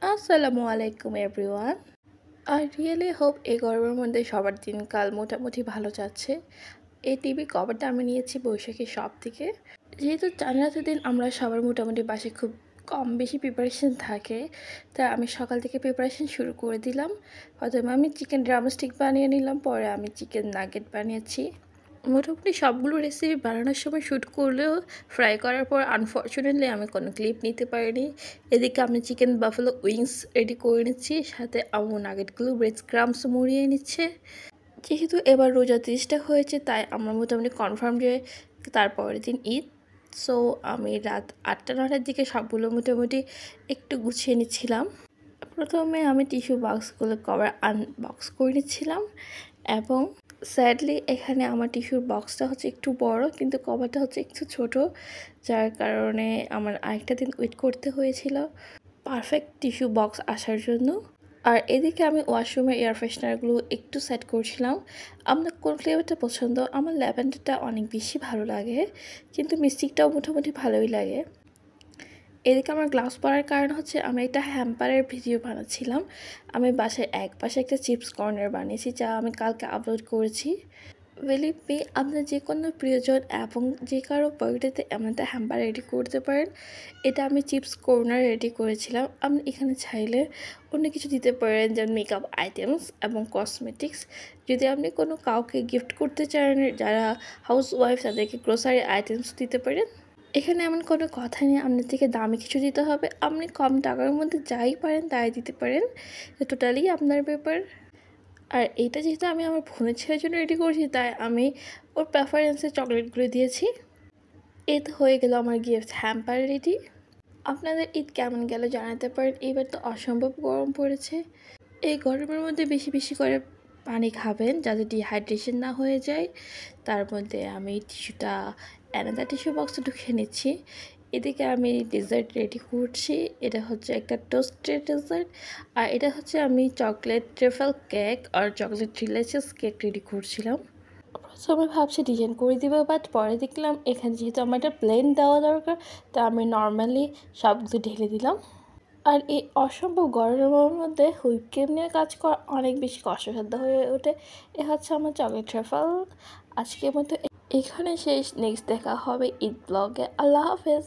আসসালামু আলাইকুম everyone. I really hope এই গরমের মধ্যে সবার দিনকাল মোটামুটি ভালো যাচ্ছে। এই টিভি কভারটা আমি নিয়েছি বৈশাখী শপ থেকে। যেহেতু চাঁদরাতের দিন আমরা সবার মোটামুটি বাসায় খুব কম বেশি প্রিপারেশন থাকে, তাই আমি সকাল থেকে প্রিপারেশন শুরু করে দিলাম। প্রথমে আমি চিকেন ড্রামস্টিক বানিয়ে নিলাম, পরে আমি চিকেন নাগেট বানিয়েছি। মোটামুটি সবগুলো রেসিপি বানানোর সময় শ্যুট করলেও ফ্রাই করার পর আনফর্চুনেটলি আমি কোনো ক্লিপ নিতে পারিনি। এদিকে আমি চিকেন বাফেলো উইংস রেডি করে নিচ্ছি, সাথে আম্মু নাগেটগুলো ব্রেড ক্রামস মুড়িয়ে নিচ্ছে। যেহেতু এবার রোজা 30টা হয়েছে, তাই আমরা মোটামুটি কনফার্ম যে তারপরের দিন ঈদ। সো আমি রাত 8টা-9টার দিকে সবগুলো মোটামুটি একটু গুছিয়ে নিচ্ছিলাম। প্রথমে আমি টিস্যু বক্সগুলো কভার আনবক্স করে নিচ্ছিলাম, এবং স্যাডলি এখানে আমার টিস্যুর বক্সটা হচ্ছে একটু বড়, কিন্তু কভারটা হচ্ছে একটু ছোট, যার কারণে আমার আরেকটা দিন ওয়েট করতে হয়েছিল পারফেক্ট টিস্যু বক্স আসার জন্য। আর এদিকে আমি ওয়াশরুমের এয়ার ফ্রেশনারগুলো একটু সেট করছিলাম। আপনার কোন ফ্লেভারটা পছন্দ? আমার ল্যাভেন্ডারটা অনেক বেশি ভালো লাগে, কিন্তু মিস্টিকটাও মোটামুটি ভালোই লাগে। এদিকে আমার গ্লাভস পরার কারণ হচ্ছে আমি একটা হ্যাম্পারের ভিডিও বানাচ্ছিলাম। আমি বাসায় এক পাশে একটা চিপস কর্নার বানিয়েছি, যা আমি কালকে আপলোড করেছি। বিলিভ মি, আপনার যে কোনো প্রিয়জন এবং যে কারো বার্থডেতে এমন একটা হ্যাম্পার রেডি করতে পারেন। এটা আমি চিপস কর্নার রেডি করেছিলাম। আপনি এখানে চাইলে অন্য কিছু দিতে পারেন, যেমন মেকআপ আইটেমস এবং কসমেটিক্স। যদি আপনি কোনো কাউকে গিফট করতে চান যারা হাউস ওয়াইফ, তাদেরকে গ্রোসারি আইটেমস দিতে পারেন। এখানে এমন কোনো কথা নেই আপনার থেকে দামি কিছু দিতে হবে। আপনি কম টাকার মধ্যে যাই পারেন তাই দিতে পারেন, টোটালি আপনার ব্যাপার। আর এইটা যেহেতু আমি আমার বোনের ছেলের জন্য রেডি করছি, তাই আমি ওর প্রেফারেন্সে চকলেটগুলো দিয়েছি। ঈদ হয়ে গেল আমার গিফট হ্যাম্পার রেডি। আপনাদের ঈদ কেমন গেল জানাতে পারেন। এবার তো অসম্ভব গরম পড়েছে। এই গরমের মধ্যে বেশি বেশি করে পানি খাবেন, যাতে ডিহাইড্রেশন না হয়ে যায়। তার মধ্যে আমি টিস্যুটা অ্যানাদার টিস্যু বক্সে ঢুকিয়ে নিচ্ছি। এদিকে আমি ডেজার্ট রেডি করছি। এটা হচ্ছে একটা টোস্টেড ডেজার্ট, আর এটা হচ্ছে আমি চকলেট ট্রেফেল কেক আর চকলেট রিলেসেস কেক রেডি করছিলাম। প্রথমে ভাবছি ডিজাইন করে দিব, বাট পরে দেখলাম এখানে যেহেতু আমার একটা প্লেন দেওয়া দরকার, তা আমি নর্মালি সবগুলো ঢেলে দিলাম। আর এই অসম্ভব গরমের মধ্যে হুইপ ক্রিম নিয়ে কাজ করা অনেক বেশি কষ্টসাধ্য হয়ে ওঠে। এ হচ্ছে আমার চকলেট ট্রাফল। আজকের মতো এখানে শেষ। নেক্সট দেখা হবে ঈদ ব্লগে। আল্লাহ হাফেজ।